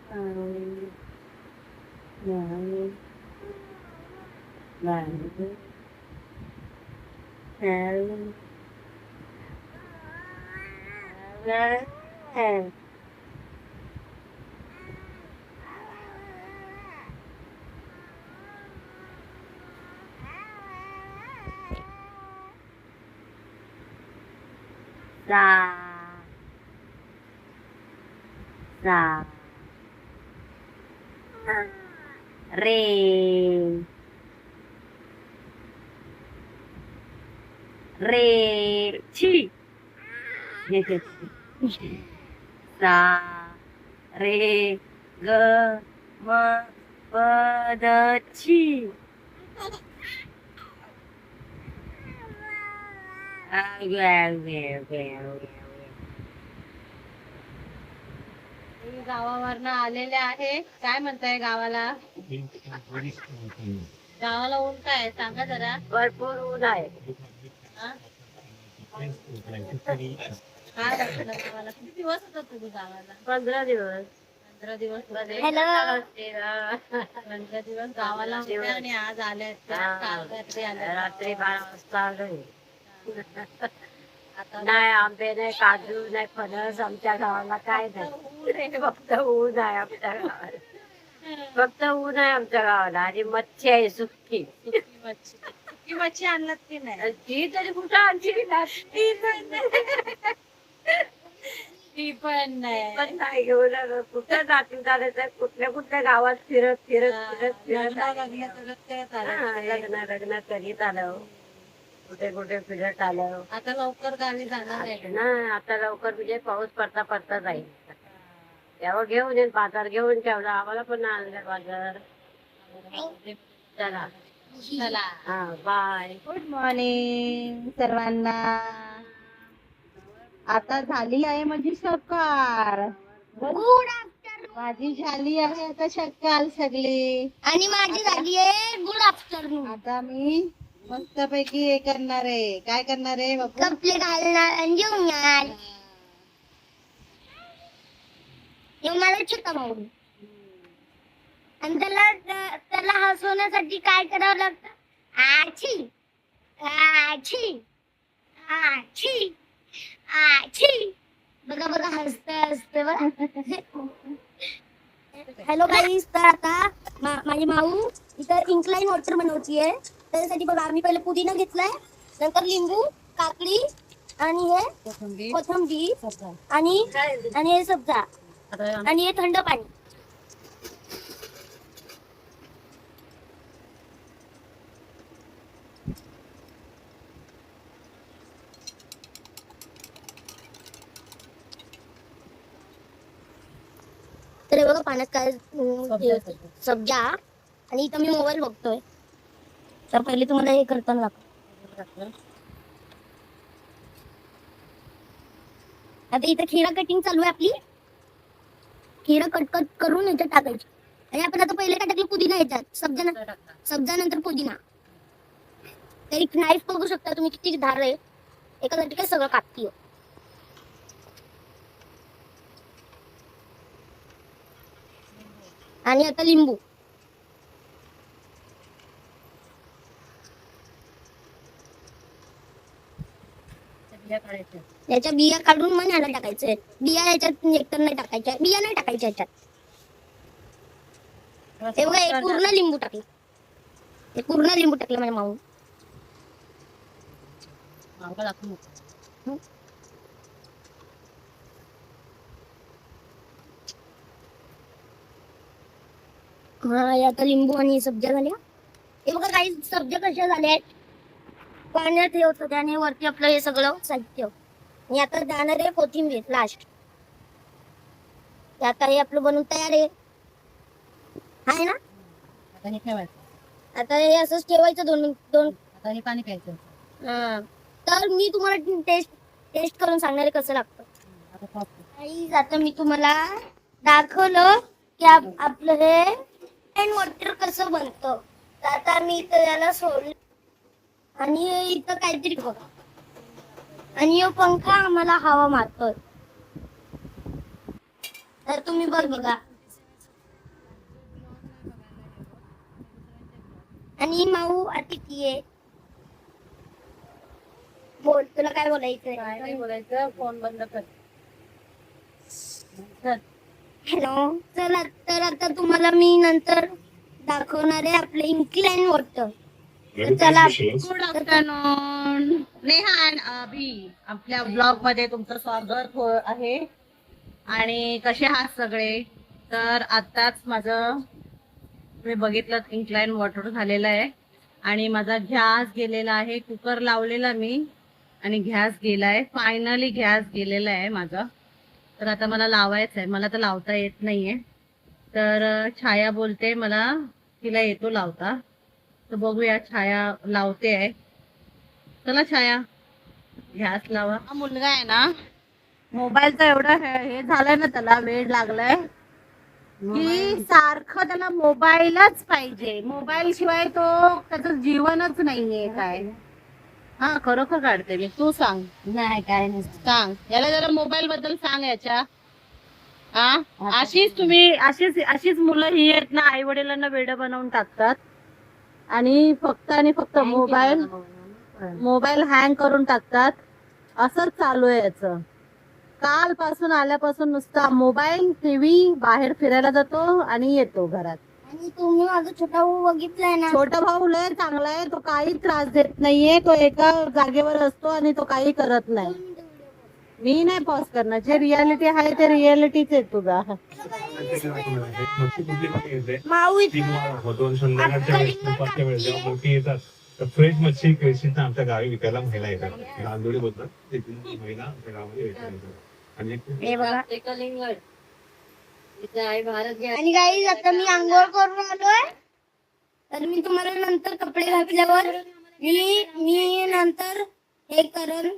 रे रे छी सा रे ग म प द छी गावावरनं आलेले आहे. काय म्हणताय गावाला? गावाला ऊन काय सांगा जरा. भरपूर ऊन आहे. हा? काय वाटलं गावाला? किती दिवस होता तुम्ही गावाला? 15 दिवस. 15 दिवस होते. 15 दिवस गावाला होते आणि आज आले काल रात्री आले. रात्री 12 वाजता आलोय. आता नाही आंबे नाही काजू नाही फणस आमच्या गावाला काय नाही. फक्त ऊन आहे आमच्या गावाला. फक्त ऊन आहे आमच्या गावाला आणि मच्छी आहे सुकी. सुकी मच्छी आणलात की नाही? ती तरी कुठं आणली ती पण नाही. पण नाही घेऊन आलो. कुठं जातील चालायचं कुठल्या कुठल्या गावात फिरत फिरत फिरत फिरत लग्न करीत आलं. कुठे कुठे फिरत आलं. आता लवकर गावी जाणार आहे ना आता लवकर म्हणजे पाऊस पडता पडता जाईल. तेव्हा घेऊन येईल बाजार घेऊन ठेवला आम्हाला पण आणलं बाजार. चला चला हा बाय. गुड मॉर्निंग सर्वांना. आता झाली आहे माझी सकाळ. Good afternoon. माझी झाली आहे आता सकाळ सगळी. आणि माझी झाली आहे गुड आफ्टरनून. आता मी मस्त पैकी हे करणार आहे. काय करणार आहे बापू? कपडे घालणार आणि जेवणार. हे मला छोटा भाऊ. आणि त्याला हसवण्यासाठी काय करावं लागतं? आची आची आची आची. बघा बघा हसते हसते बघा. हॅलो गाईस. तर आता माझी माऊ इथं इन्क्लाइन वॉटर बनवतीये. त्यासाठी बघा आम्ही पहिले पुदिना घेतलाय, नंतर लिंबू, काकडी आणि हे कोथिंबीर आणि हे सब्जा आणि हे थंड पाणी. तर हे बघा पाण्यात काय सब्जा आणि इथं मी मोबाईल बघतोय. तर पहिले तुम्हाला हे करताना दाखव. आता इथं खीरा कटिंग चालू आहे आपली. खीरा कट करून याच्यात टाकायची. आणि आपण आता पहिले काय टाकलं? पुदिना याच्यात, सब्जा नंतर पुदिना. तर एक नाईफ बघू शकता तुम्ही किती धार आहे. एका झटक्यात सगळं कापतीये. आणि आता लिंबू. याच्या बिया काढून मग ह्याला टाकायचंय. बिया याच्यात एकतर नाही टाकायच्या. बिया नाही टाकायच्या याच्यात. हे बघा एक पूर्ण लिंबू टाकलं. हे पूर्ण लिंबू टाकलं माझ्या माऊ. हा आता लिंबू आणि सब्जा झाल्या. हे बघा काही सब्जा कशा झाल्या आहेत. पाण्यात हे होतं त्याने वरती आपलं हे सगळं साहित्य. आणि आता जाणार आहे कोथिंबीर लास्ट. आता हे आपलं बनवून तयार आहे ना. आता हे असंच ठेवायचं दोन पाणी प्यायचं. तर मी तुम्हाला टेस्ट करून सांगणार आहे कसं लागतं. आता मी तुम्हाला दाखवलं की आपलं हे रेन वॉटर कसं बनतं. तर आता मी त्याला सोडलं आणि इथं काहीतरी बघा. आणि यो पंखा आम्हाला हवा मारतोय. तर तुम्ही बघा. आणि माऊ अतिथी आहे. बोल, तुला काय बोलायचंय? काय नाही बोलायचं, फोन बंद कर. चल. हॅलो. चला, तर आता तुम्हाला मी नंतर दाखवणार आहे आपलं इन्क्लाइन वॉटर. चला. गुड आफ्टरनून नेहा अँड अभि, आपल्या ब्लॉग मध्ये तुमचं स्वागत आहे. आणि कसे आहात सगळे? तर आताच माझं मी बघितलं इन्क्लाइन वॉटर झालेलं आहे आणि माझा गॅस गेलेला आहे. कुकर लावलेला मी आणि गॅस गेलाय. फायनली गॅस गेलेला आहे माझा. तर आता मला लावायचं आहे. मला तर लावता येत नाहीये. तर छाया बोलते मला तिला येतो लावता. तर बघूया, छाया लावते आहे. चला छाया, गॅस लावा. हा मुलगा आहे ना, मोबाईलचा एवढा हे झालाय ना, त्याला वेड लागलाय की सारखं त्याला मोबाईलच पाहिजे. मोबाईल शिवाय तो त्याचं जीवनच नाहीये काय. हा खरोखर काढते मी. तू सांग. नाही काय नाही. सांग याला जरा मोबाईल बद्दल सांग याच्या. हा अशीच मुलं ही आहेत ना, आई वडिलांना वेड बनवून टाकतात आणि फक्त मोबाईल हँग करून टाकतात. असंच चालू आहे याचं. कालपासून आल्यापासून नुसता मोबाईल, टीव्ही, बाहेर फिरायला जातो आणि येतो घरात. आणि तुम्ही माझा छोटा भाऊ बघितलाय ना? छोटा भाऊ लय चांगला आहे. तो काही त्रास देत नाहीये. तो एका जागेवर असतो आणि तो काही करत नाही. मी नाही पॉज करणार. जे रियालिटी आहे ते रियालिटीच आहे तुझा. माऊ मोठी येतात तर फ्रेश मच्छी क्रेशीत आमच्या गावी विकायला महिला येतात. नांदोडी बोलतात तिथून महिला आमच्या गावामध्ये विकायला येतात. आणि हे बघा. ते कलिंगड इथे आहे भारत गॅस. आणि गाईज आता मी आंघोळ करून आलोय. तर मी तुम्हाला नंतर कपडे घातल्यावर मी नंतर हे करल.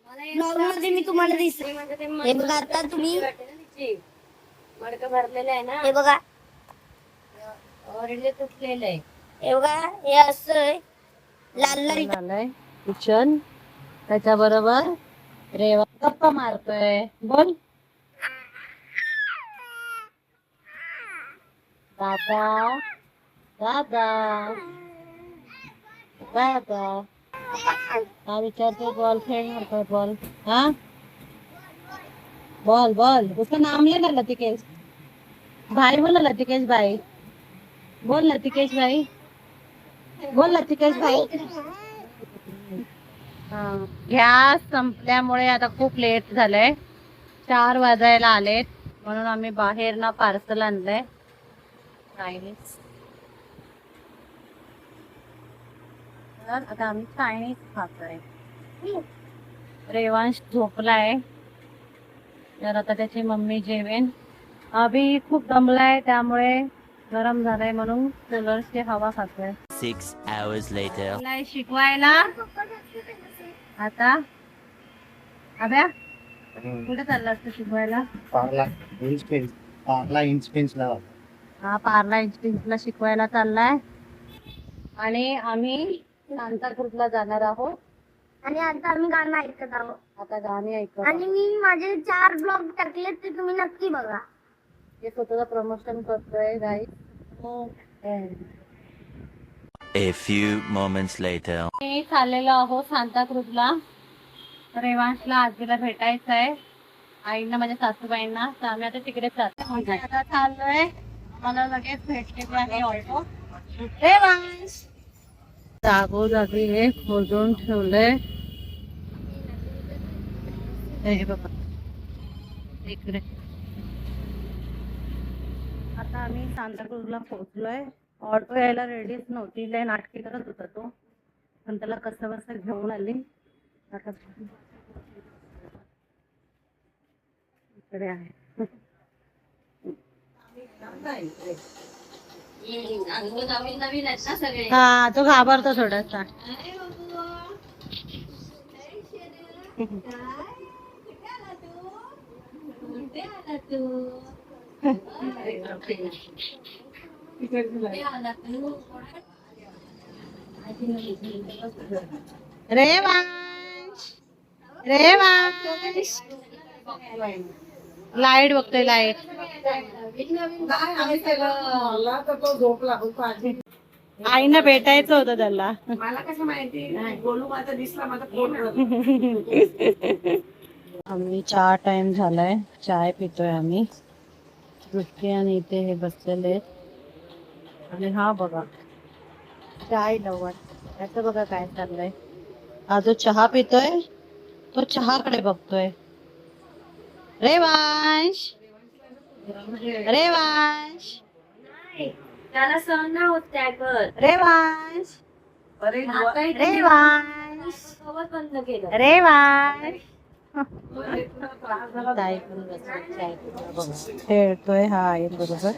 ब्लॉग मध्ये मी तुम्हाला दिसेल. हे बघा, आता तुम्ही मडकं भरलेलं आहे ना, हे बघा. ऑरेंज तुटलेलं आहे. हे बघा, हे असं आहे. लाल लाल झालंय किचन. त्याच्या बरोबर रेवा गप्पा मारतोय. बोल दादा दादा दादा. हा विचारते बॉयफ्रेंड म्हणतोय. बॉल. हा बॉल बॉल. उसका नाम ले ना, लतिकेश भाई. बोल ना लतिकेश भाई. बोल लतिकेश भाई. बोल लतिकेश भाई. गॅस संपल्यामुळे आता खूप लेट झालंय. 4 वाजायला आलेत म्हणून आम्ही बाहेर ना पार्सल आणलंय. चायनीज. तर आता आम्ही चायनीज खातोय. रेवांश झोपलाय. तर आता त्याची मम्मी जेवेन. अभि खूप दमलाय त्यामुळे गरम झालंय म्हणून कूलरची हवा खातोय. 6 hours later. शिकवायला आता अभ्या कुठे चालला असतो शिकवायला? पार्ला इंच पेन्स लावा. हा पार्ला इंस्टिंक्टला शिकवायला चाललाय. आणि आम्ही सांताक्रूजला जाणार आहोत. आणि आता आम्ही गाणं ऐकत आहोत. आता गाणी ऐकत आणि मी माझे 4 ब्लॉग टाकले, ते तुम्ही नक्की बघा. हे स्वतःचं प्रमोशन करतोय गाईस. A few moments later. मी चाललेलो आहोत सांताक्रूजला. रेवांशला आजीला भेटायचं आहे, आईंना माझ्या सासूबाईंना. तर आम्ही आता तिकडेच जातो. आता चाललोय. मला लगेच भेटले आहे ऑटो. रेवांश जागोजागी हे खोदून ठेवलंय. हे बघा इकडे. आता आम्ही सांताक्रूजला पोहोचलोय. ऑटो यायला रेडीच नव्हती. लय नाटकी करत होता तो, पण त्याला कसं बसं घेऊन आली. आता इकडे आहे. नवीन नवीन आहेत ना सगळे. हा तो घाबरतो थोडासा. रेवांश रेवांश लाईट बघतोय. लाईट आईनं भेटायचं होतं त्याला. मला कसं माहिती गोलू माझा दिसला माझा फोन आम्ही चहा टाइम झालाय, चाय पितोय आम्ही. दृष्टी आणि इथे हे बसलेले आहेत. आणि हा बघा चाय लवण, याचं बघा काय चाललंय. हा जो चहा पितोय तो चहाकडे बघतोय. रेवांश, रेवांश, त्याला सहन नाही होत त्या कर रेवांश, रेवांश, बंद केलं. रेवांश. ताई पण बसली चाय पितोय बघा. खेळतोय हा आई बरोबर.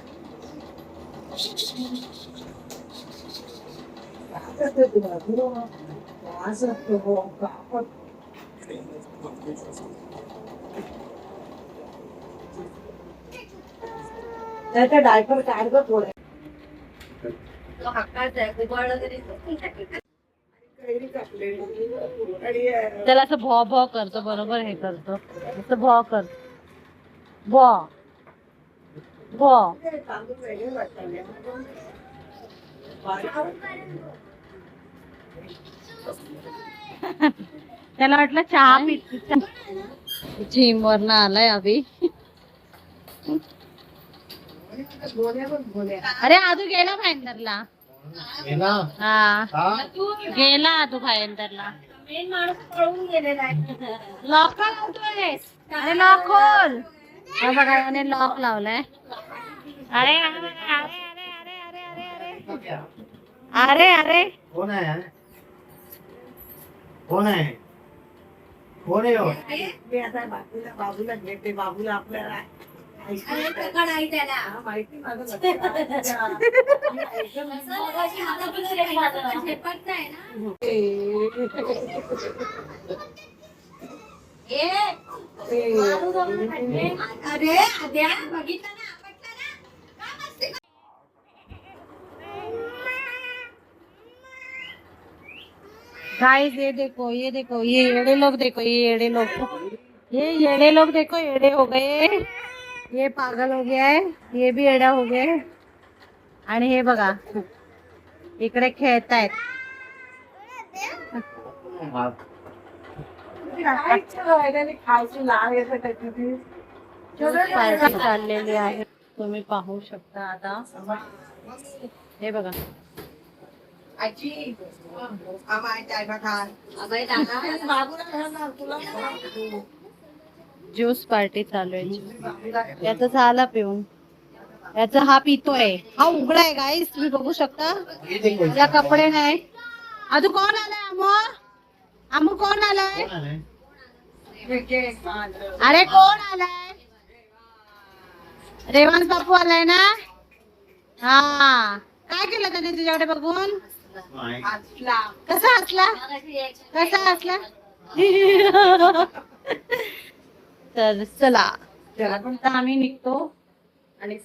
त्याचा डायपर काढ गं थोडं. तो हक्काचा आहे, उघडलं तरी त्याला असं भॉ भॉ करतो बरोबर, हे करतो असं भॉ कर, भॉ भॉ. त्याला वाटलं चहा पित. जिम वरनं आलाय अभि. अरे आधू गेला भाईंदरला. हा गेला तू भाईंदरला. मेन माणूस पळून गेलेला आहे. लॉक का लावतोयस? अरे लॉक खोल. हा बघा याने लॉक लावलाय. अरे अरे अरे अरे अरे अरे अरे अरे अरे. कोण आहे? कोण आहे? कोण आहे हो? मी आता बाबूला घेते. बाबूला आपल्याला नाही त्याला माहिती माझं अरे आद्या बघितलं ना. गाइस ये देखो ये देखो, ये येड़े लोग देखो, ये येड़े लोग, ये येड़े लोग देखो येड़े हो गए. ये पागल हो गया है, ये भी येड़ा हो गया है. आणि हे बघा इकडे खेळतायत. खायची लाग येते त्याची. पार्टी चाललेली आहे, तुम्ही पाहू शकता. आता हे बघा आजी ज्यूस पार्टी चालू आहे. याचा झाला पिऊन, याचा हा पितोय. हा उघडा आहे गाईस, तुम्ही बघू शकता. या कपडे नाही. अजू कोण आलाय? अमो अमो कोण आलाय? अरे कोण आलाय? रेवांश बापू आलाय ना. हा काय केलं त्याने तुझ्याकडे बघून? कसा हसला, कसा हसला. तर चला आता आम्ही निघतो आणि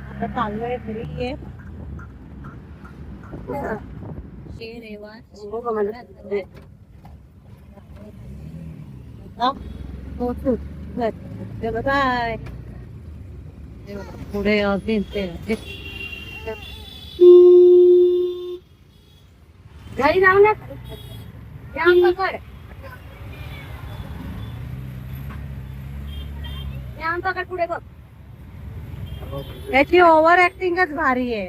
आता चाललोय घरी. बाय. पुढे घरी जाऊ ना. पकड पकड पुढे बघ. याची ओव्हर ऍक्टिंगच भारी आहे.